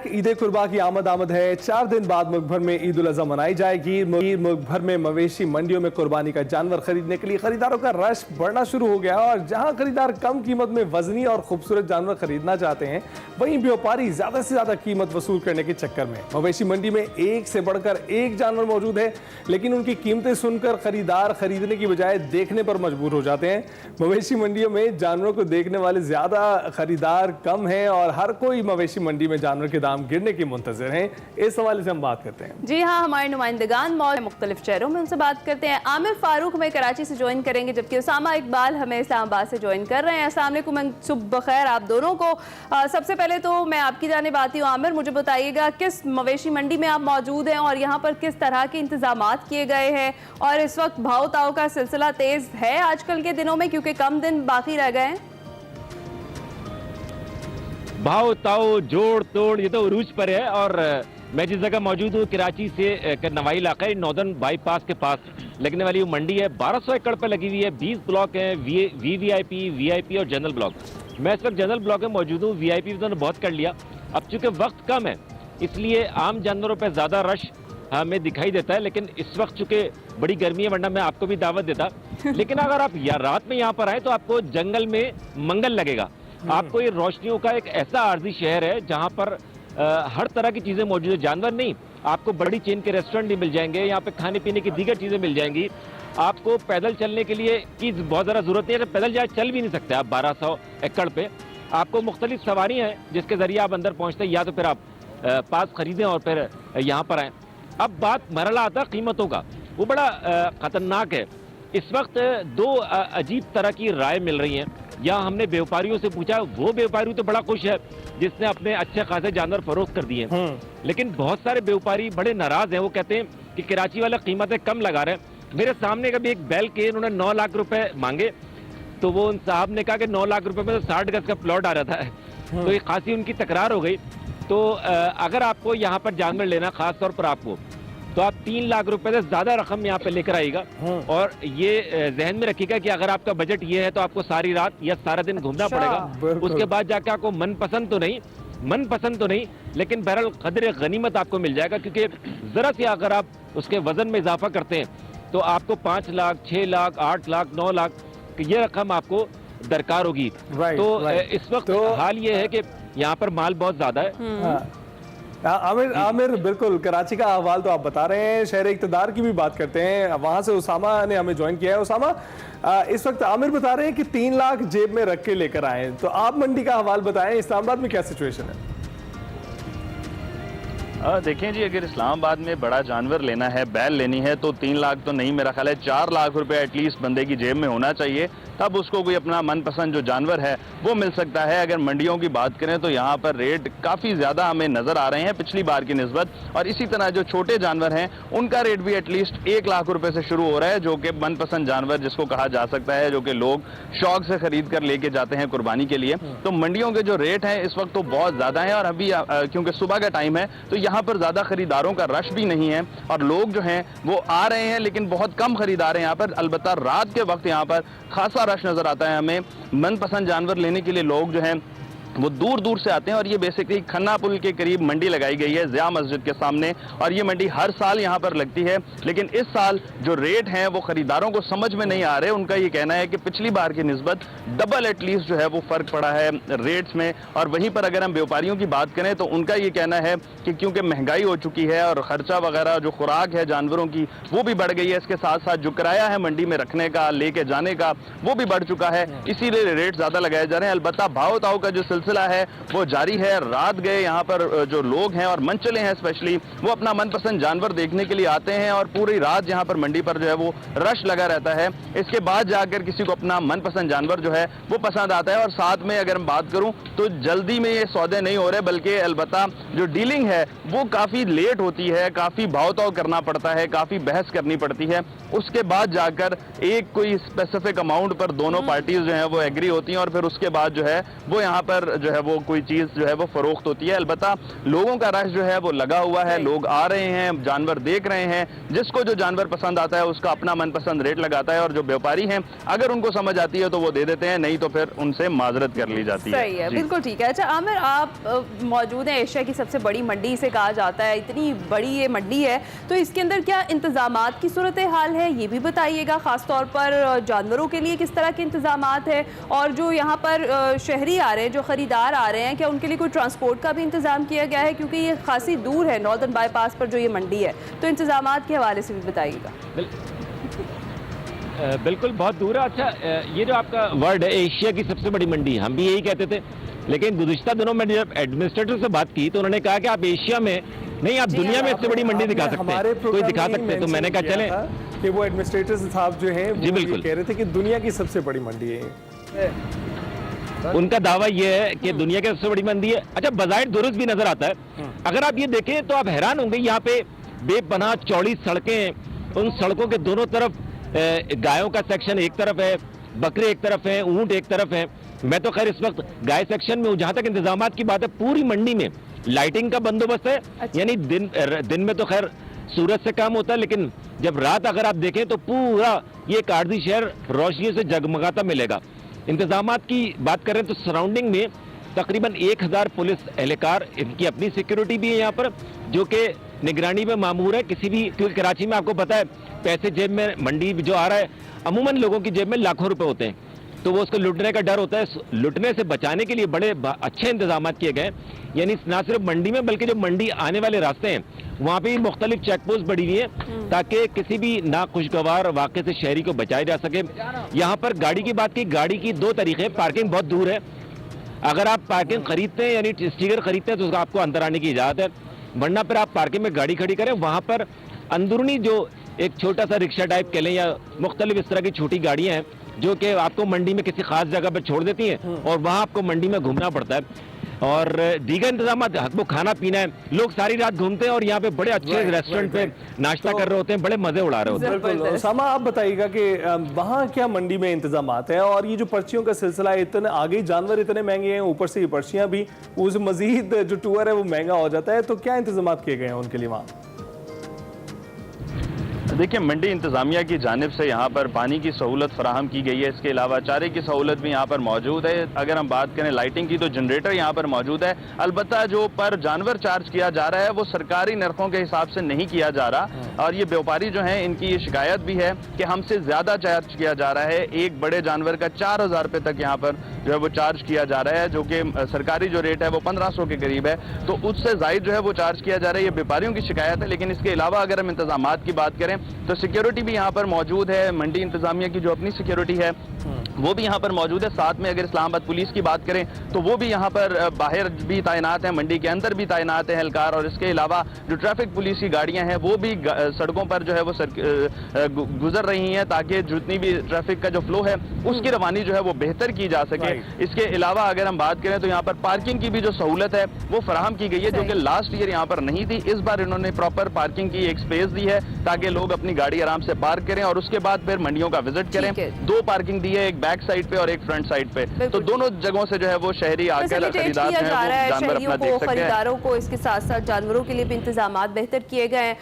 ईद कुर्बा की आमद है। 4 दिन बाद मुल्क भर में ईद उल अज़हा मनाई जाएगी। मुल्क भर में मवेशी मंडियों में कुर्बानी का जानवर खरीदने के लिए खरीदारों का रश बढ़ना शुरू हो गया और जहां खरीदार कम कीमत में वजनी और खूबसूरत जानवर खरीदना चाहते हैं, वहीं व्यापारी ज्यादा से ज्यादा कीमत वसूल करने के चक्कर में मवेशी मंडी में एक से बढ़कर एक जानवर मौजूद है, लेकिन उनकी कीमतें सुनकर खरीदार खरीदने की बजाय देखने पर मजबूर हो जाते हैं। मवेशी मंडियों में जानवरों को देखने वाले ज्यादा, खरीदार कम है और हर कोई मवेशी मंडी में जानवर के दाम गिरने की मुंतजर हैं। इस हवाले से हम बात करते हैं। जी हाँ, हमारे नुमाइंदगान मौजूद मुख्तलिफ शहरों में, उनसे बात करते हैं। आमिर फारूक हमें कराची से ज्वाइन करेंगे, जबकि उसामा इकबाल हमें इस्लामाबाद से ज्वाइन कर रहे हैं। अस्सलाम वालेकुम, सुबह खैर आप दोनों को। सबसे पहले तो मैं आपकी जानिब आती हूँ। आमिर, मुझे बताइएगा किस मवेशी मंडी में आप मौजूद हैं और यहाँ पर किस तरह के इंतजामात किए गए हैं, और इस वक्त भाव ताव का सिलसिला तेज है आजकल के दिनों में, क्योंकि कम दिन बाकी रह गए हैं। भाव ताव जोड़ तोड़ ये तो उरूज पर है। और मैं जिस जगह मौजूद हूँ कराची से नवाई इलाका है, नॉर्दर्न बाईपास के पास लगने वाली वो मंडी है। 1200 एकड़ पर लगी हुई है। 20 ब्लॉक हैं, वीवीआईपी, वीआईपी और जनरल ब्लॉक। मैं इस वक्त जनरल ब्लॉक में मौजूद हूँ। वीआईपी तो बहुत कर लिया। अब चूंकि वक्त कम है इसलिए आम जानवरों पर ज्यादा रश हमें दिखाई देता है, लेकिन इस वक्त चूंकि बड़ी गर्मी है, वरना मैं आपको भी दावत देता। लेकिन अगर आप रात में यहाँ पर आए तो आपको जंगल में मंगल लगेगा। आपको ये रोशनियों का एक ऐसा आर्जी शहर है जहां पर हर तरह की चीजें मौजूद है। जानवर नहीं, आपको बड़ी चेन के रेस्टोरेंट भी मिल जाएंगे, यहाँ पे खाने पीने की दीगर चीजें मिल जाएंगी। आपको पैदल चलने के लिए की बहुत ज्यादा जरूरत नहीं है, पैदल जाए चल भी नहीं सकते आप 1200 एकड़ पे। आपको मुख्तलिफ सवारियां हैं जिसके जरिए आप अंदर पहुंचते हैं, या तो फिर आप पास खरीदें और फिर यहाँ पर आए। अब बात मरला आता कीमतों का, वो बड़ा खतरनाक है। इस वक्त दो अजीब तरह की राय मिल रही हैं। यहाँ हमने व्यापारियों से पूछा, वो व्यापारी तो बड़ा खुश है जिसने अपने अच्छे खासे जानवर फरोख्त कर दिए, लेकिन बहुत सारे व्यापारी बड़े नाराज हैं। वो कहते हैं कि कराची वाले कीमतें कम लगा रहे हैं। मेरे सामने कभी एक बैल के इन्होंने 9 लाख रुपए मांगे, तो वो उन साहब ने कहा कि 9 लाख रुपए में तो 60 गज का प्लॉट आ रहा था। तो ये खासी उनकी तकरार हो गई। तो अगर आपको यहाँ पर जानवर लेना, खास तौर पर आपको, तो आप 3 लाख रुपए से ज्यादा रकम यहाँ पे लेकर आएगा। और ये जहन में रखिएगा कि अगर आपका बजट ये है तो आपको सारी रात या सारा दिन घूमना पड़ेगा। उसके बाद जाके आपको मनपसंद तो नहीं, लेकिन बहरहाल कदर गनीमत आपको मिल जाएगा, क्योंकि जरा से अगर आप उसके वजन में इजाफा करते हैं तो आपको 5 लाख, 6 लाख, 8 लाख, 9 लाख ये रकम आपको दरकार होगी। तो इस वक्त हाल ये है कि यहाँ पर माल बहुत ज्यादा है। आमिर, बिल्कुल कराची का अहवाल तो आप बता रहे हैं, शहर इक़्तिदार की भी बात करते हैं। वहां से उसामा ने हमें ज्वाइन किया है। उसामा, इस वक्त आमिर बता रहे हैं कि 3 लाख जेब में रख के लेकर आए, तो आप मंडी का अहवाल बताएं, इस्लामाबाद में क्या सिचुएशन है? देखें जी, अगर इस्लामाबाद में बड़ा जानवर लेना है, बैल लेनी है, तो 3 लाख तो नहीं, मेरा ख्याल है 4 लाख रुपए एटलीस्ट बंदे की जेब में होना चाहिए, तब उसको कोई अपना मनपसंद जो जानवर है वो मिल सकता है। अगर मंडियों की बात करें तो यहाँ पर रेट काफ़ी ज़्यादा हमें नज़र आ रहे हैं पिछली बार की निस्बत, और इसी तरह जो छोटे जानवर हैं उनका रेट भी एटलीस्ट 1 लाख रुपए से शुरू हो रहा है, जो कि मनपसंद जानवर जिसको कहा जा सकता है, जो कि लोग शौक से खरीद कर लेके जाते हैं कुर्बानी के लिए। तो मंडियों के जो रेट हैं इस वक्त तो बहुत ज़्यादा हैं, और अभी क्योंकि सुबह का टाइम है तो यहाँ पर ज़्यादा खरीदारों का रश भी नहीं है, और लोग जो हैं वो आ रहे हैं, लेकिन बहुत कम खरीदार हैं यहाँ पर। अलबत्ता रात के वक्त यहाँ पर खासा रश नजर आता है हमें। मनपसंद जानवर लेने के लिए लोग जो हैं वो दूर दूर से आते हैं। और ये बेसिकली खन्ना पुल के करीब मंडी लगाई गई है, ज़िया मस्जिद के सामने, और ये मंडी हर साल यहाँ पर लगती है। लेकिन इस साल जो रेट हैं वो खरीदारों को समझ में नहीं आ रहे। उनका ये कहना है कि पिछली बार की निस्बत डबल एटलीस्ट जो है वो फ़र्क पड़ा है रेट्स में। और वहीं पर अगर हम व्यापारियों की बात करें तो उनका ये कहना है कि क्योंकि महंगाई हो चुकी है और ख़र्चा वगैरह जो खुराक है जानवरों की वो भी बढ़ गई है, इसके साथ साथ जो किराया है मंडी में रखने का, लेके जाने का, वो भी बढ़ चुका है, इसीलिए रेट ज़्यादा लगाए जा रहे हैं। अलबत्ता भाव ताव का जो सिलसिला है वो जारी है। रात गए यहाँ पर जो लोग हैं और मंचले हैं स्पेशली, वो अपना मनपसंद जानवर देखने के लिए आते हैं, और पूरी रात यहाँ पर मंडी पर जो है वो रश लगा रहता है। इसके बाद जाकर किसी को अपना मनपसंद जानवर जो है वो पसंद आता है। और साथ में अगर मैं बात करूं तो जल्दी में ये सौदे नहीं हो रहे, बल्कि अलबत्ता जो डीलिंग है वो काफ़ी लेट होती है, काफ़ी भाव ताव करना पड़ता है, काफ़ी बहस करनी पड़ती है, उसके बाद जाकर एक कोई स्पेसिफिक अमाउंट पर दोनों पार्टीज जो हैं वो एग्री होती हैं, और फिर उसके बाद जो है वो यहाँ पर जो है वो कोई चीज जो है वो फरोख्त होती है। अलबत्ता लोगों का रश जो है वो लगा हुआ है, लोग आ रहे हैं, जानवर देख रहे हैं, जिसको जो जानवर पसंद आता है उसका अपना मनपसंद रेट लगाता है, और जो व्यापारी हैं अगर उनको समझ आती है तो वो दे देते हैं, नहीं तो फिर उनसे माजरत कर ली जाती है। सही है, बिल्कुल ठीक है। अच्छा आमिर, आप मौजूद हैं एशिया की सबसे बड़ी मंडी इसे कहा जाता है, इतनी बड़ी ये मंडी है, तो इसके अंदर क्या इंतजामात की सूरत हाल है ये भी बताइएगा, खास तौर पर जानवरों के लिए किस तरह के इंतजामात है, और जो यहाँ पर शहरी आ रहे हैं, जो खरीदार आ रहे हैं, क्या उनके लिए कोई ट्रांसपोर्ट का भी इंतजाम किया गया है, क्योंकि ये खासी दूर है नॉर्दर्न बाईपास पर जो ये मंडी है, तो इंतजामात के हवाले से भी बताइएगा। बिल्कुल बहुत दूर है। अच्छा, ये जो आपका वर्ड है एशिया की सबसे बड़ी मंडी, हम भी यही कहते थे, लेकिन गुज़िश्ता दिनों में जब एडमिनिस्ट्रेटर से बात की तो उन्होंने कहा कि आप एशिया में नहीं, आप दुनिया में इससे बड़ी मंडी दिखा सकते हैं, कोई दिखा सकते हैं। तो मैंने कहा चले कि वो एडमिनिस्ट्रेटर साहब जो हैं जी बिल्कुल कह रहे थे कि दुनिया की सबसे बड़ी मंडी है। उनका दावा यह है कि दुनिया की सबसे बड़ी मंडी है। अच्छा, बज़ाहिर दुरुस्त भी नजर आता है। अगर आप ये देखें तो आप हैरान होंगे, यहाँ पे बेपनाह चौड़ी सड़कें, उन सड़कों के दोनों तरफ गायों का सेक्शन एक तरफ है, बकरे एक तरफ है, ऊंट एक तरफ है। मैं तो खैर इस वक्त गाय सेक्शन में हूँ। जहां तक इंतजामात की बात है, पूरी मंडी में लाइटिंग का बंदोबस्त है। अच्छा। यानी दिन में तो खैर सूरज से काम होता है, लेकिन जब रात अगर आप देखें तो पूरा ये काटदी शहर रोशनी से जगमगाता मिलेगा। इंतजामात की बात करें तो सराउंडिंग में तकरीबन 1000 पुलिस एहलकार, इनकी अपनी सिक्योरिटी भी है यहाँ पर, जो कि निगरानी में मामूर है। किसी भी, क्योंकि कराची में आपको पता है पैसे जेब में, मंडी जो आ रहा है अमूमन लोगों की जेब में लाखों रुपए होते हैं, तो वो उसको लुटने का डर होता है। लुटने से बचाने के लिए बड़े अच्छे इंतजाम किए गए। यानी ना सिर्फ मंडी में बल्कि जो मंडी आने वाले रास्ते हैं वहाँ पे भी मुख्तलिफ चेक पोस्ट बढ़ी हुई है, ताकि किसी भी नाखुशगवार वाक़े से शहरी को बचाया जा सके। यहाँ पर गाड़ी की बात की, गाड़ी की 2 तरीके, पार्किंग बहुत दूर है। अगर आप पार्किंग खरीदते हैं यानी स्टिकर खरीदते हैं तो आपको अंदर आने की इजाज़त है, वरना पर आप पार्किंग में गाड़ी खड़ी करें। वहाँ पर अंदरूनी जो एक छोटा सा रिक्शा टाइप कह लें या मुख्तलिफ इस तरह की छोटी गाड़ियाँ हैं जो कि आपको मंडी में किसी खास जगह पर छोड़ देती हैं, और वहाँ आपको मंडी में घूमना पड़ता है। और दीगर इंतजाम, वो खाना पीना है, लोग सारी रात घूमते हैं और यहाँ पे बड़े अच्छे रेस्टोरेंट पे नाश्ता कर रहे होते हैं, बड़े मजे उड़ा रहे होते हैं। बिल्कुल। उसामा, आप बताइएगा कि वहाँ क्या मंडी में इंतजामात है, और ये जो पर्चियों का सिलसिला है, इतने आगे जानवर इतने महंगे हैं, ऊपर से ये पर्चियाँ भी, उस मजीद जो टूर है वो महंगा हो जाता है, तो क्या इंतजामात किए गए हैं उनके लिए वहाँ? देखिए, मंडी इंतजामिया की जानिब से यहाँ पर पानी की सहूलत फराहम की गई है। इसके अलावा चारे की सहूलत भी यहाँ पर मौजूद है। अगर हम बात करें लाइटिंग की तो जनरेटर यहाँ पर मौजूद है। अलबत्ता जो पर जानवर चार्ज किया जा रहा है वो सरकारी नरखों के हिसाब से नहीं किया जा रहा, और ये व्यापारी जो हैं इनकी ये शिकायत भी है कि हमसे ज़्यादा चार्ज किया जा रहा है। एक बड़े जानवर का 4000 रुपये तक यहाँ पर जो है वो चार्ज किया जा रहा है, जो कि सरकारी जो रेट है वो 1500 के करीब है, तो उससे ज़ायद जो है वो चार्ज किया जा रहा है। ये व्यापारियों की शिकायत है। लेकिन इसके अलावा अगर हम इंतजामात की बात करें तो सिक्योरिटी भी यहाँ पर मौजूद है। मंडी इंतजामिया की जो अपनी सिक्योरिटी है वो भी यहाँ पर मौजूद है। साथ में अगर इस्लामाबाद पुलिस की बात करें तो वो भी यहाँ पर बाहर भी तैनात है, मंडी के अंदर भी तैनात है एहलकार, और इसके अलावा जो ट्रैफिक पुलिस की गाड़ियाँ हैं वो भी सड़कों पर जो है वो गुजर रही हैं, ताकि जितनी भी ट्रैफिक का जो फ्लो है उसकी रवानी जो है वो बेहतर की जा सके। इसके अलावा अगर हम बात करें तो यहाँ पर पार्किंग की भी जो सहूलत है वो फराहम की गई है, जो कि लास्ट ईयर यहाँ पर नहीं थी। इस बार इन्होंने प्रॉपर पार्किंग की एक स्पेस दी है ताकि लोग अपनी गाड़ी आराम से पार्क करें और उसके बाद फिर मंडियों का विजिट करें। 2 पार्किंग दी है, एक बैक साइड पे और एक फ्रंट साइड पे, तो दोनों जगहों से जो है वो शहरी आकर खरीदार हैं वो जानवर अपना देख सकते हैं। खरीदारों को इसके साथ साथ जानवरों के लिए भी इंतजाम बेहतर किए गए हैं।